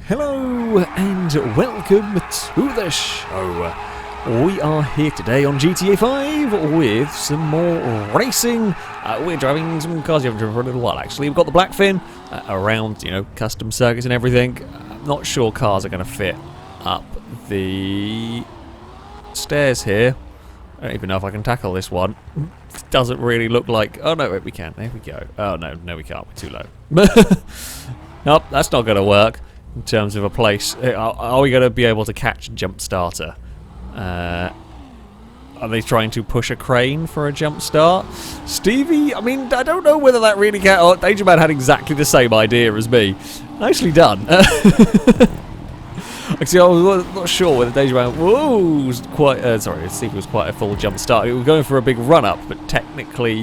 Hello and welcome to the show. We are here today on GTA 5 with some more racing. We're driving some cars you haven't driven for a little while actually. We've got the Blackfin around, custom circuits and everything. I'm not sure cars are going to fit up the stairs here. I don't even know if I can tackle this one. It doesn't really look like... Oh no, wait, we can. There we go. Oh no we can't. We're too low. Nope, that's not going to work. In terms of a place, are we going to be able to catch a jump starter? Are they trying to push a crane for a jump start? Stevie, I mean, I don't know whether that really can. Oh, Danger Man had exactly the same idea as me. Nicely done. Actually, I was not sure whether Danger Man was quite. Stevie was quite a full jump start. We were going for a big run up, but technically,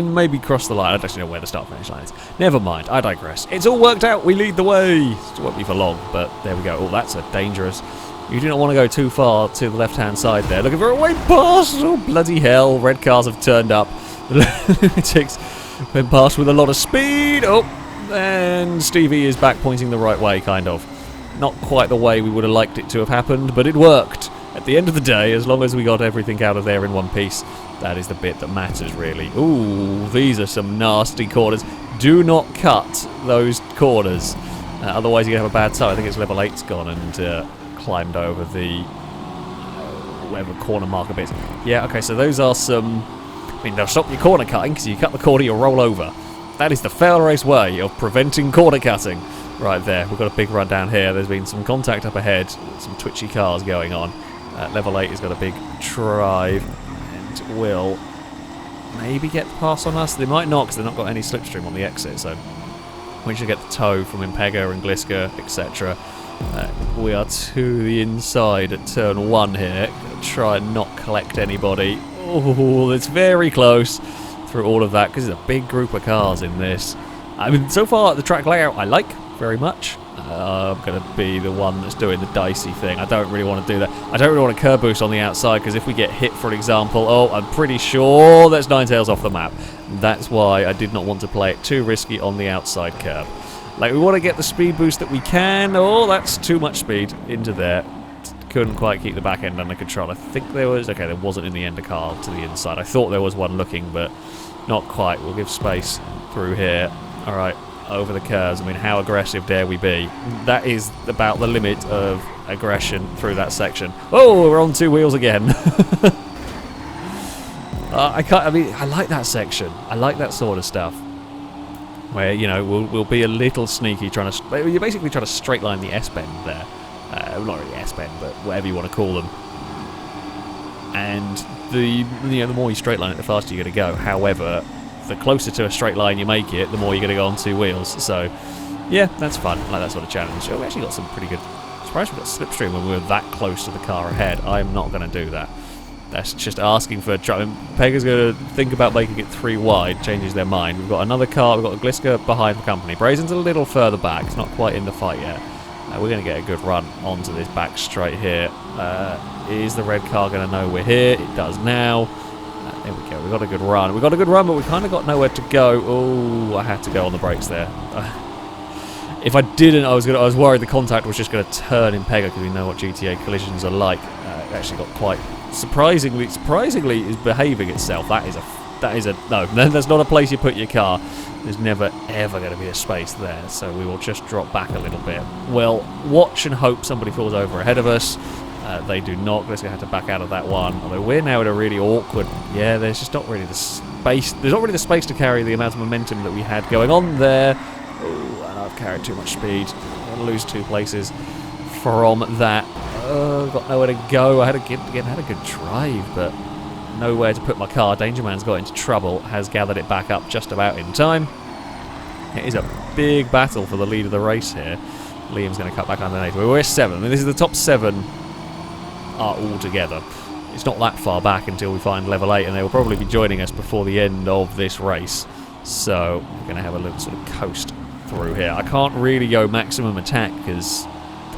maybe cross the line. I don't actually know where the start finish line is. Never mind, I digress. It's all worked out. We lead the way. It won't be for long, but there we go. Oh, that's a dangerous. You do not want to go too far to the left-hand side there. Looking for a way past. Oh, bloody hell. Red cars have turned up. The lunatics went past with a lot of speed. Oh, and Stevie is back pointing the right way, kind of. Not quite the way we would have liked it to have happened, but it worked. At the end of the day, as long as we got everything out of there in one piece, that is the bit that matters, really. Ooh, these are some nasty corners. Do not cut those corners. Otherwise, you're going to have a bad time. I think it's level 8's gone and climbed over the whatever corner marker bits. Yeah, okay, so those are some... I mean, they'll stop your corner cutting, because you cut the corner, you'll roll over. That is the FailRace way of preventing corner cutting. Right there, we've got a big run down here. There's been some contact up ahead, some twitchy cars going on. Level 8 has got a big drive and will maybe get the pass on us. They might not because they've not got any slipstream on the exit, so we should get the tow from Impega and Gliska, etc. We are to the inside at turn 1 here. Try and not collect anybody. Oh, it's very close through all of that because there's a big group of cars in this. I mean, so far the track layout I like very much. I'm going to be the one that's doing the dicey thing. I don't really want to do that. I don't really want a curb boost on the outside because if we get hit, for example, I'm pretty sure that's Ninetales off the map. That's why I did not want to play it too risky on the outside curb. Like, we want to get the speed boost that we can. Oh, that's too much speed into there. Couldn't quite keep the back end under control. I think there was... Okay, there wasn't in the end a car to the inside. I thought there was one looking, but not quite. We'll give space through here. All right. Over the curves. I mean, how aggressive dare we be? That is about the limit of aggression through that section. Oh, we're on two wheels again. I like that section. I like that sort of stuff. Where, we'll be a little sneaky trying to... You're basically trying to straight line the S-bend there. Not really S-bend, but whatever you want to call them. And the more you straight line it, the faster you're going to go. However, the closer to a straight line you make it, the more you're going to go on two wheels. So, yeah, that's fun. I like that sort of challenge. Oh, we actually got some pretty good... Surprised we got slipstream when we were that close to the car ahead. I'm not going to do that. That's just asking for... Pega's going to think about making it 3 wide, changes their mind. We've got another car, we've got a Gliska behind the company. Brazen's a little further back, it's not quite in the fight yet. We're going to get a good run onto this back straight here. Is the red car going to know we're here? It does now. There we go, we got a good run. We got a good run, but we kind of got nowhere to go. Oh, I had to go on the brakes there. If I didn't, I was worried the contact was just going to turn in Pega because we know what GTA collisions are like. It actually got quite surprisingly is behaving itself. That is a no. That's not a place you put your car. There's never ever going to be a space there, so we will just drop back a little bit. We'll watch and hope somebody falls over ahead of us. They do not. Let's have to back out of that one. Although we're now in a really awkward... Yeah, there's just not really the space... There's not really the space to carry the amount of momentum that we had going on there. Oh, and I've carried too much speed. I'm going to lose 2 places from that. Got nowhere to go. I had a good drive, but nowhere to put my car. Danger Man's got into trouble. Has gathered it back up just about in time. It is a big battle for the lead of the race here. Liam's going to cut back underneath. We're 7. I mean, this is the top 7... are all together. It's not that far back until we find level 8, and they will probably be joining us before the end of this race. So we're going to have a little sort of coast through here. I can't really go maximum attack because,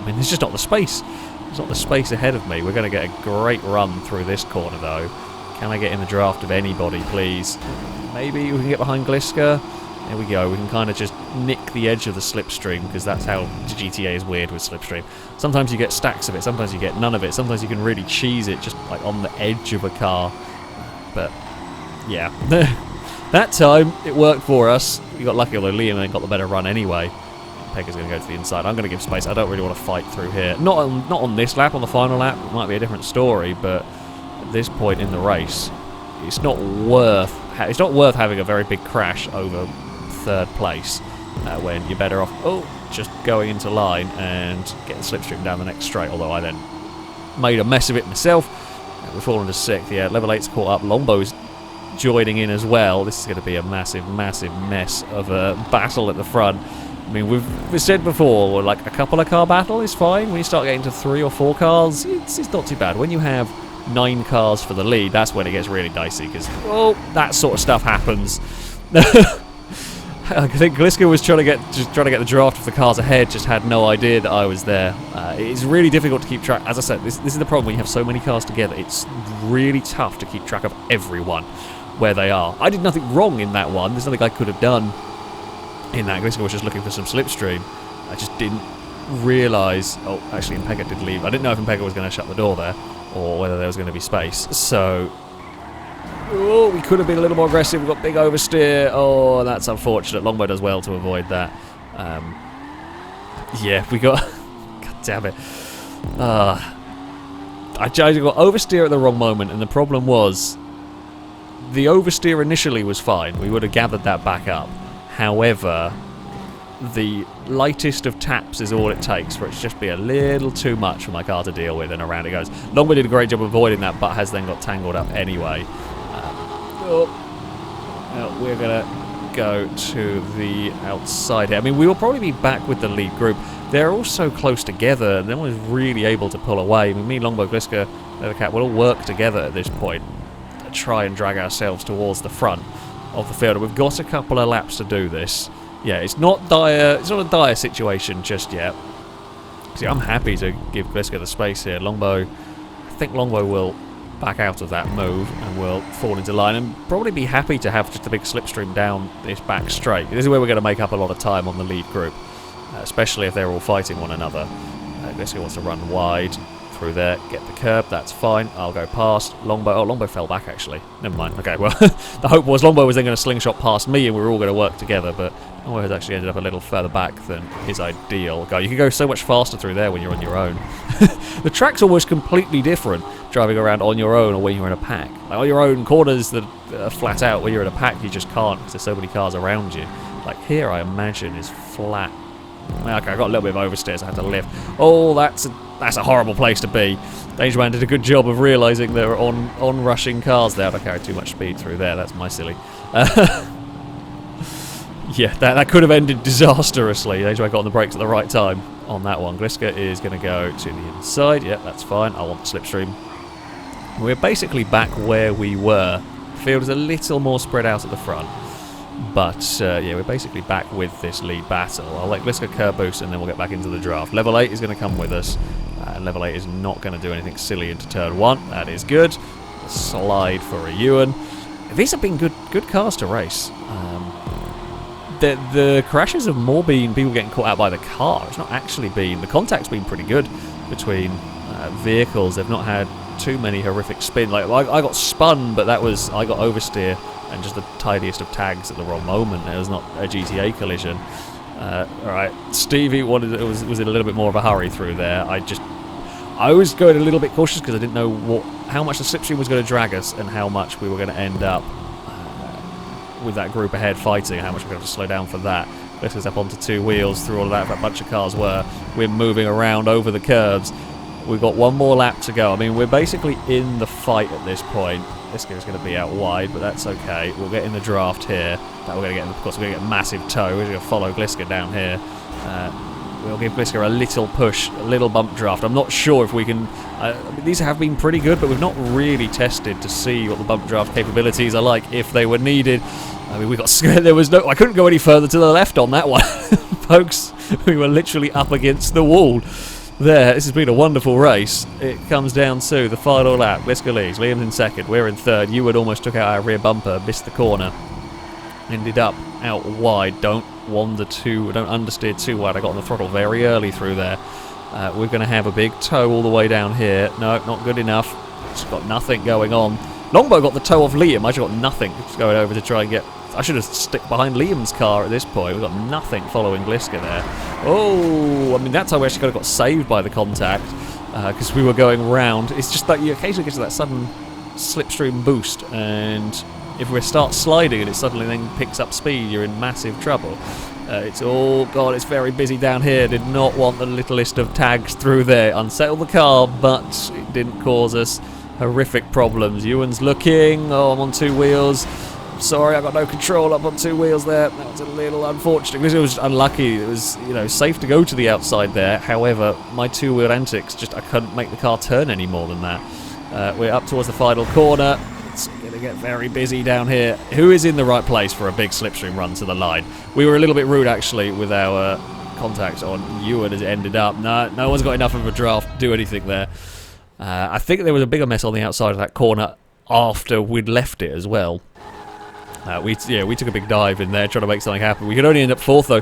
there's just not the space. There's not the space ahead of me. We're going to get a great run through this corner though. Can I get in the draft of anybody, please? Maybe we can get behind Gliska. There we go. We can kind of just nick the edge of the slipstream, because that's how GTA is weird with slipstream. Sometimes you get stacks of it, sometimes you get none of it, sometimes you can really cheese it just like on the edge of a car. But yeah, that time it worked for us. We got lucky, although Liam then got the better run anyway. Pegger's going to go to the inside. I'm going to give space. I don't really want to fight through here. Not on this lap, on the final lap. It might be a different story, but at this point in the race, it's not worth having a very big crash over third place when you're better off just going into line and getting the slipstream down the next straight. Although I then made a mess of it myself. We're falling to 6th. Yeah, level 8's caught up. Longbow's joining in as well. This is going to be a massive mess of a battle at the front. I mean, we've said before, like a couple of car battle is fine. When you start getting to 3 or 4 cars, it's not too bad. When you have 9 cars for the lead, that's when it gets really dicey, because that sort of stuff happens. I think Gliska was trying to get the draft of the cars ahead, just had no idea that I was there. It's really difficult to keep track. As I said, this is the problem when you have so many cars together. It's really tough to keep track of everyone, where they are. I did nothing wrong in that one. There's nothing I could have done in that. Gliska was just looking for some slipstream. I just didn't realise... Oh, actually, Impega did leave. I didn't know if Impega was going to shut the door there, or whether there was going to be space. So... we could have been a little more aggressive. We've got big oversteer. Oh, that's unfortunate. Longbow does well to avoid that. Yeah, we got... God damn it. I got oversteer at the wrong moment, and the problem was... The oversteer initially was fine. We would have gathered that back up. However, the lightest of taps is all it takes for it to just be a little too much for my car to deal with, and around it goes. Longbow did a great job avoiding that, but has then got tangled up anyway. We're going to go to the outside here. I mean, we will probably be back with the lead group. They're all so close together, no one is really able to pull away. I mean, me, Longbow, Gliska, Leathercat will all work together at this point to try and drag ourselves towards the front of the field. We've got a couple of laps to do this. Yeah, it's not dire. It's not a dire situation just yet. See, I'm happy to give Gliska the space here. Longbow, I think Longbow will back out of that move and will fall into line and probably be happy to have just a big slipstream down this back straight. This is where we're going to make up a lot of time on the lead group, especially if they're all fighting one another. Gliska wants to run wide through there, get the curb, that's fine. I'll go past. Longbow, oh, Longbow fell back actually. Never mind. Okay, well, the hope was Longbow was then going to slingshot past me and we were all going to work together, but Longbow has actually ended up a little further back than is ideal. You can go so much faster through there when you're on your own. The track's almost completely different driving around on your own or when you're in a pack. Like on your own, corners that are flat out, when you're in a pack you just can't because there's so many cars around you. Like here I imagine is flat. Okay, I got a little bit of oversteers I had to lift. Oh, that's a horrible place to be. Dangerman did a good job of realising there were on-rushing cars there. I carried too much speed through there, that's my silly. Yeah, that could have ended disastrously. Dangerman got on the brakes at the right time on that one. Gliska is going to go to the inside. Yeah, that's fine. I want the slipstream. We're basically back where we were. The field is a little more spread out at the front. But, yeah, we're basically back with this lead battle. I'll let Gliska curb boost and then we'll get back into the draft. Level 8 is going to come with us. And level 8 is not going to do anything silly into turn 1. That is good. Slide for a Ewan. These have been good cars to race. The crashes have more been people getting caught out by the car. It's not actually been... The contact's been pretty good between vehicles. They've not had too many horrific spin. Like I got spun, but that was... I got oversteer and just the tidiest of tags at the wrong moment. It was not a GTA collision. Alright, Stevie was in a little bit more of a hurry through there. I was going a little bit cautious because I didn't know how much the slipstream was going to drag us and how much we were going to end up with that group ahead fighting, how much we're going to have to slow down for that. This is up onto 2 wheels through all of that. That bunch of cars we're moving around over the curbs. We've got one more lap to go. I mean, we're basically in the fight at this point. This is going to be out wide, but that's okay. We'll get in the draft here. That we're going to get, of course, we're going to get a massive tow. We're going to follow Gliska down here. We'll give Gliska a little push, a little bump draft. I'm not sure if we can... these have been pretty good, but we've not really tested to see what the bump draft capabilities are like if they were needed. I mean, we got scared. I couldn't go any further to the left on that one, folks. We were literally up against the wall. There, this has been a wonderful race. It comes down to the final lap. Gliska leads. Liam's in second. We're in third. Ewan almost took out our rear bumper, missed the corner. ended up out wide. Don't understeer too wide. I got on the throttle very early through there. We're going to have a big toe all the way down here. No, not good enough. Just got nothing going on. Longbow got the toe off Liam. I just got nothing. Just going over to try and get... I should have stuck behind Liam's car at this point. We've got nothing following Gliska there. Oh, I mean, that's how we actually got saved by the contact, because we were going round. It's just that you occasionally get to that sudden slipstream boost, and if we start sliding and it suddenly then picks up speed, you're in massive trouble. God, it's very busy down here. Did not want the littlest of tags through there. Unsettled the car, but it didn't cause us horrific problems. Ewan's looking. Oh, I'm on 2 wheels. Sorry, I got no control up on 2 wheels there. That was a little unfortunate because it was unlucky. It was, safe to go to the outside there. However, my 2-wheel antics, I couldn't make the car turn any more than that. We're up towards the final corner. It's going to get very busy down here. Who is in the right place for a big slipstream run to the line? We were a little bit rude, actually, with our contact on Ewan as it ended up. No one's got enough of a draft to do anything there. I think there was a bigger mess on the outside of that corner after we'd left it as well. We took a big dive in there trying to make something happen. We could only end up 4th though.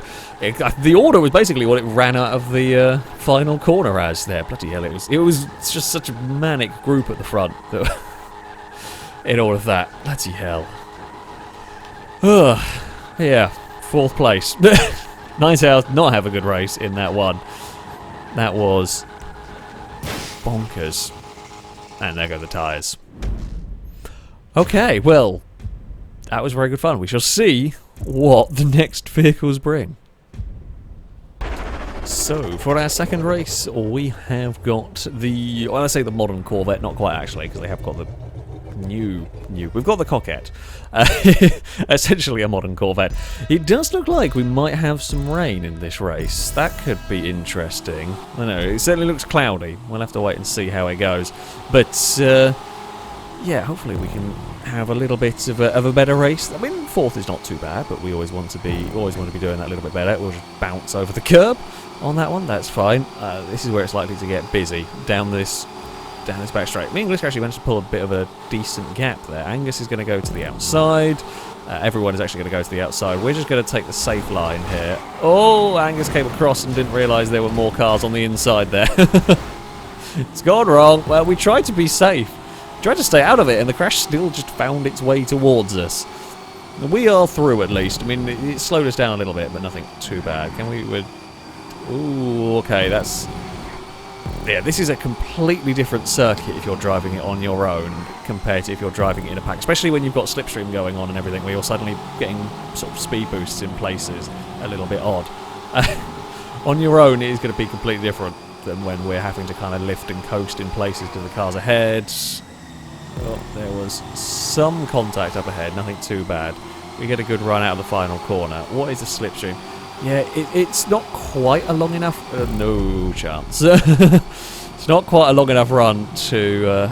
The order was basically what it ran out of the final corner as there. Bloody hell, it was just such a manic group at the front in all of that. Bloody hell. Yeah, 4th place. Nice house, not have a good race in that one. That was bonkers. And there go the tyres. Okay, well, that was very good fun. We shall see what the next vehicles bring. So, for our second race, we have got the... Well, I say the modern Corvette, not quite actually, because they have got the new... We've got the Coquette. Essentially a modern Corvette. It does look like we might have some rain in this race. That could be interesting. I don't know, it certainly looks cloudy. We'll have to wait and see how it goes. But, yeah, hopefully we can have a little bit of a better race. I mean, 4th is not too bad, but we always want to be doing that a little bit better. We'll just bounce over the curb on that one. That's fine. This is where it's likely to get busy down this back straight. Me and Gliska actually managed to pull a bit of a decent gap there. Angus is going to go to the outside. Everyone is actually going to go to the outside. We're just going to take the safe line here. Oh, Angus came across and didn't realise there were more cars on the inside there. It's gone wrong. Well, we tried to be safe. Tried to stay out of it, and the crash still just found its way towards us. We are through, at least. I mean, it slowed us down a little bit, but nothing too bad. Can we... Ooh, okay, that's... Yeah, this is a completely different circuit if you're driving it on your own compared to if you're driving it in a pack. Especially when you've got slipstream going on and everything, where you're suddenly getting sort of speed boosts in places a little bit odd. On your own, it is going to be completely different than when we're having to kind of lift and coast in places because the car's ahead. Oh, there was some contact up ahead, nothing too bad. We get a good run out of the final corner. What is the slipstream? Yeah, it's not quite a long enough... no chance. It's not quite a long enough run to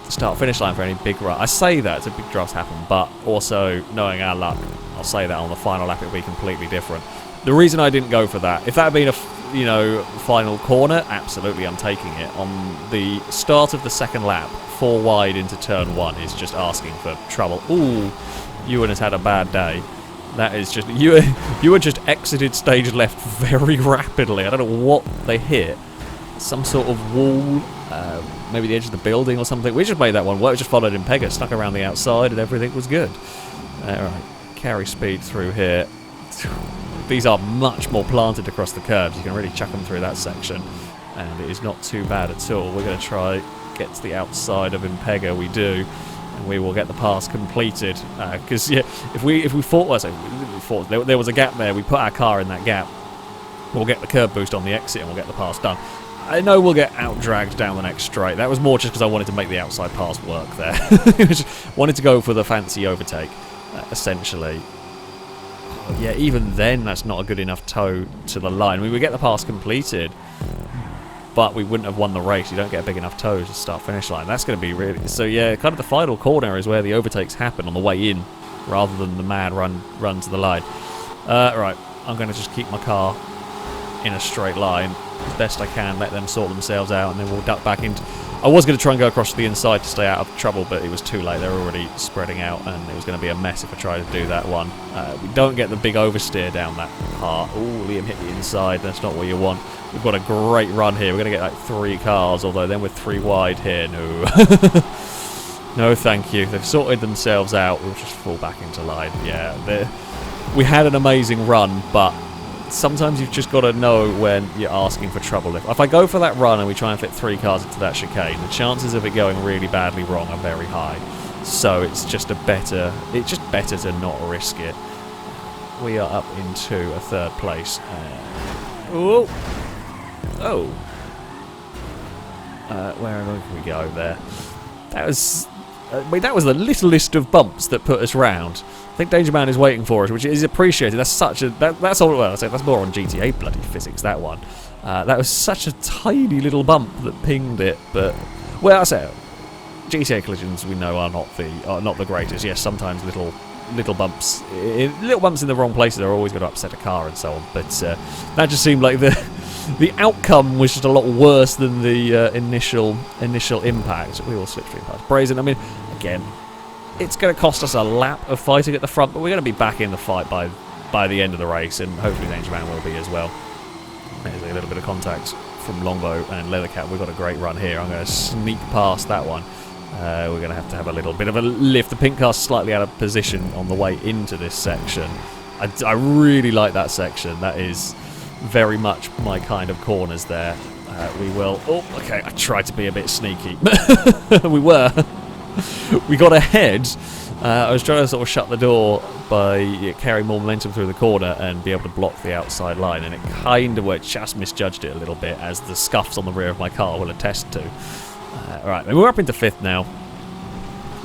start-finish line for any big run. I say that, so big drafts happen, but also, knowing our luck, I'll say that on the final lap it'll be completely different. The reason I didn't go for that, if that had been a final corner, absolutely I'm taking it. On the start of the second lap, 4 wide into turn 1 is just asking for trouble. Ooh, Ewan has had a bad day. That is just... Ewan just exited stage left very rapidly. I don't know what they hit. Some sort of wall, maybe the edge of the building or something. We just made that one work. We just followed Impega, stuck around the outside, and everything was good. Alright, carry speed through here. These are much more planted across the curbs. You can really chuck them through that section. And it is not too bad at all. We're going to try get to the outside of Impega. We do. And we will get the pass completed. Because, yeah, if we fought... Well, we fought, there was a gap there. We put our car in that gap. We'll get the curb boost on the exit and we'll get the pass done. I know we'll get out-dragged down the next straight. That was more just because I wanted to make the outside pass work there. Wanted to go for the fancy overtake, essentially. Yeah, even then, that's not a good enough toe to the line. I mean, we get the pass completed, but we wouldn't have won the race. You don't get a big enough toe to start-finish line. That's going to be really... So, yeah, kind of the final corner is where the overtakes happen on the way in, rather than the mad run to the line. Right, I'm going to just keep my car in a straight line as best I can, let them sort themselves out, and then we'll duck back into... I was going to try and go across to the inside to stay out of trouble, but it was too late. They were already spreading out, and it was going to be a mess if I tried to do that one. We don't get the big oversteer down that part. Oh, Liam hit the inside. That's not what you want. We've got a great run here. We're going to get like 3 cars, although then we're 3 wide here. No. No, thank you. They've sorted themselves out. We'll just fall back into line. Yeah, we had an amazing run, but sometimes you've just got to know when you're asking for trouble. If I go for that run and we try and fit 3 cars into that chicane, the chances of it going really badly wrong are very high. So it's just better to not risk it. We are up into a 3rd place. Oh. Where can we go there? That was the little list of bumps that put us round. I think Danger Man is waiting for us, which is appreciated. That's that's all. Well, that's more on GTA bloody physics. That one. That was such a tiny little bump that pinged it. But well, I say GTA collisions we know are not the greatest. Yes, sometimes little bumps in the wrong places are always going to upset a car and so on. But that just seemed like the outcome was just a lot worse than the initial impact. We all slipstream past Brazen. I mean, again, it's going to cost us a lap of fighting at the front, but we're going to be back in the fight by the end of the race, and hopefully Danger Man will be as well. There's a little bit of contact from Longbow and Leathercat. We've got a great run here. I'm going to sneak past that one. We're going to have a little bit of a lift. The pink car's slightly out of position on the way into this section. I really like that section. That is very much my kind of corners there. We will... Oh, okay, I tried to be a bit sneaky. We got ahead. I was trying to sort of shut the door by carrying more momentum through the corner and be able to block the outside line, and it kind of worked. Just misjudged it a little bit, as the scuffs on the rear of my car will attest to. Right, we're up into 5th now.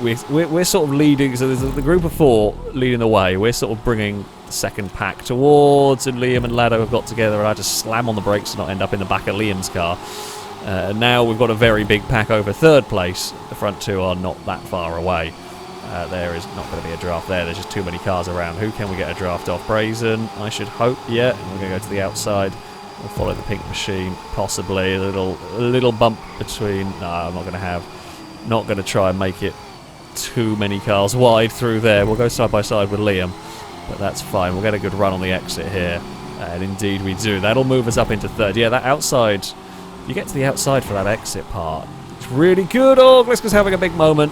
We're sort of leading, so there's the group of 4 leading the way. We're sort of bringing the second pack towards, and Liam and Lado have got together, and I just slam on the brakes to not end up in the back of Liam's car. And now we've got a very big pack over 3rd place. The front 2 are not that far away. There is not going to be a draft there. There's just too many cars around. Who can we get a draft off? Brazen, I should hope. Yeah, we're going to go to the outside. We'll follow the pink machine, possibly. A little bump between... No, I'm not going to try and make it too many cars wide through there. We'll go side by side with Liam, but that's fine. We'll get a good run on the exit here. And indeed we do. That'll move us up into 3rd. Yeah, that outside... You get to the outside for that exit part. It's really good. Oh, Gliska's having a big moment.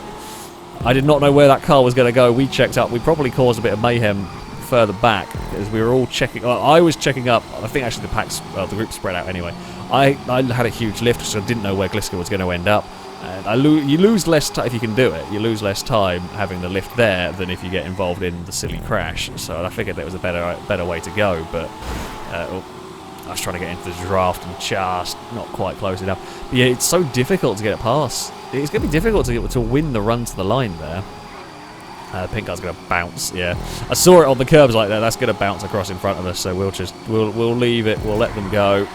I did not know where that car was going to go. We checked up. We probably caused a bit of mayhem further back, as we were all checking. I was checking up. I think actually the group spread out anyway. I had a huge lift, so I didn't know where Gliska was going to end up. And you lose less time if you can do it. You lose less time having the lift there than if you get involved in the silly crash. So I figured that was a better way to go. But I was trying to get into the draft and just not quite close enough. But yeah, it's so difficult to get it past. It's going to be difficult to win the run to the line there. Pink car's going to bounce. Yeah, I saw it on the curbs like that. That's going to bounce across in front of us. So we'll leave it. We'll let them go.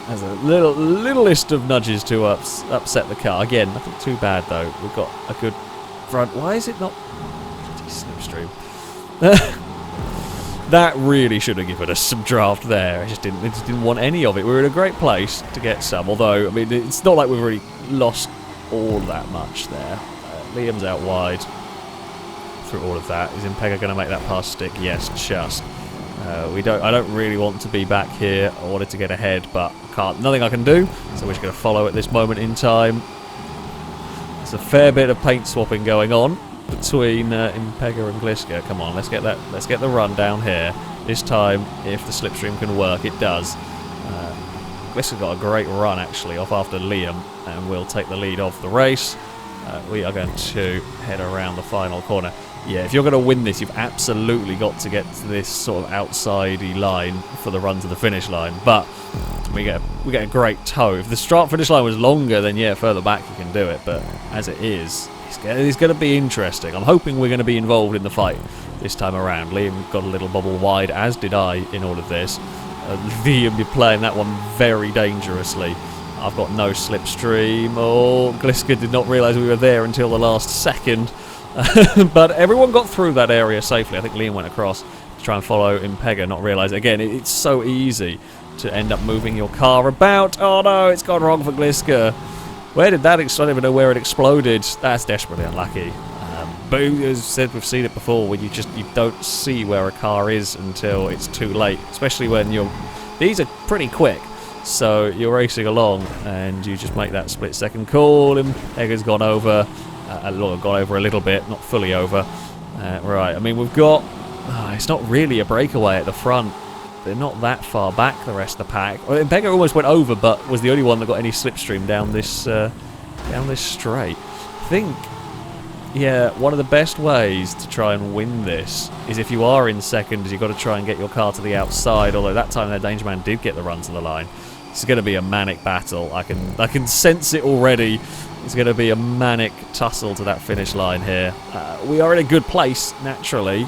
There's a little list of nudges to upset the car. Again, nothing too bad though. We've got a good front. Why is it not? Slipstream. That really should have given us some draft there. It just didn't want any of it. We were in a great place to get some. Although, I mean, it's not like we've really lost all that much there. Liam's out wide through all of that. Is Impega going to make that pass stick? Yes, just. I don't really want to be back here. I wanted to get ahead, but nothing I can do. So we're just going to follow at this moment in time. There's a fair bit of paint swapping going on between Impega and Gliska. Come on, let's get the run down here. This time, if the slipstream can work, it does. Gliska's got a great run actually off after Liam, and we'll take the lead of the race. We are going to head around the final corner. Yeah, if you're going to win this, you've absolutely got to get to this sort of outside-y line for the run to the finish line. But we get a great tow. If the start finish line was longer, then yeah, further back you can do it. But as it is, it's going to be interesting. I'm hoping we're going to be involved in the fight this time around. Liam got a little bubble wide, as did I in all of this. Liam, you're playing that one very dangerously. I've got no slipstream. Oh, Gliska did not realise we were there until the last second. But everyone got through that area safely. I think Liam went across to try and follow Impega, not realise. Again, it's so easy to end up moving your car about. Oh no, it's gone wrong for Gliska. Where did that explode? I don't even know where it exploded. That's desperately unlucky. But as I said, we've seen it before, where you don't see where a car is until it's too late, especially when these are pretty quick, so you're racing along and you just make that split-second call, and Egger's gone over, a little bit, not fully over. Right, I mean, we've got, it's not really a breakaway at the front. They're not that far back, the rest of the pack. I mean, Beggar almost went over, but was the only one that got any slipstream down this straight. I think, yeah, one of the best ways to try and win this is if you are in second, you've got to try and get your car to the outside, although that time their Danger Man did get the run to the line. It's going to be a manic battle. I can sense it already. It's going to be a manic tussle to that finish line here. We are in a good place, naturally.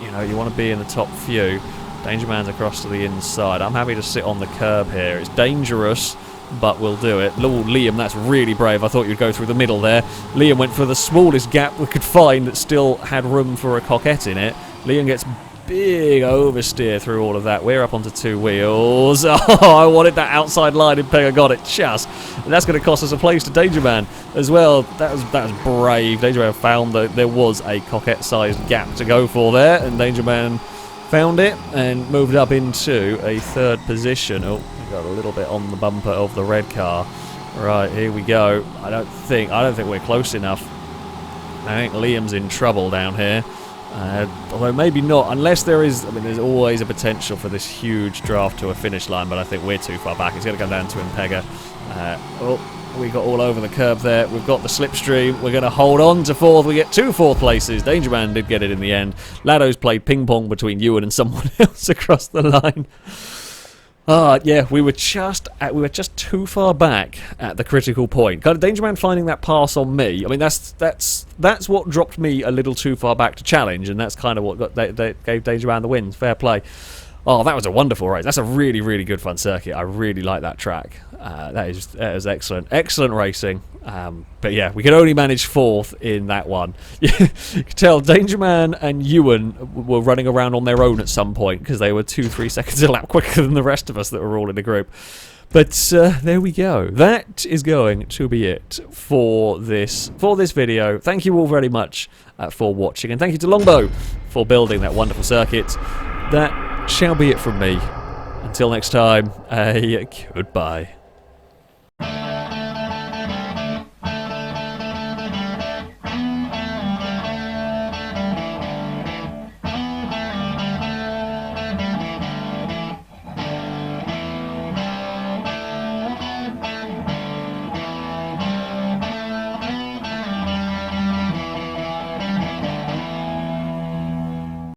You know, you want to be in the top few. Danger Man's across to the inside. I'm happy to sit on the curb here. It's dangerous, but we'll do it. Liam, that's really brave. I thought you'd go through the middle there. Liam went for the smallest gap we could find that still had room for a Coquette in it. Liam gets big oversteer through all of that. We're up onto two wheels. Oh, I wanted that outside line, and Pegger got it just. And that's going to cost us a place to Danger Man as well. That was brave. Danger Man found that there was a Coquette-sized gap to go for there, and Danger Man found it and moved up into a third position. Oh, we got a little bit on the bumper of the red car. Right, here we go. I don't think we're close enough. I think Liam's in trouble down here. Although maybe not, unless there's always a potential for this huge draft to a finish line, but I think we're too far back. It's going to come down to Impega. We got all over the curb there. We've got the slipstream. We're going to hold on to fourth. We get two fourth places. Danger Man did get it in the end. Lado's played ping pong between Ewan and someone else across the line. Yeah, we were just too far back at the critical point. Kind of Danger Man finding that pass on me. I mean, that's what dropped me a little too far back to challenge, and that's kind of what gave Danger Man the win. Fair play. Oh, that was a wonderful race. That's a really, really good fun circuit. I really like that track. That is excellent. Excellent racing. But yeah, we could only manage fourth in that one. You could tell Danger Man and Ewan were running around on their own at some point because they were 2-3 seconds a lap quicker than the rest of us that were all in a group. But there we go. That is going to be it for this video. Thank you all very much for watching, and thank you to Longbow for building that wonderful circuit. That shall be it from me. Until next time, goodbye.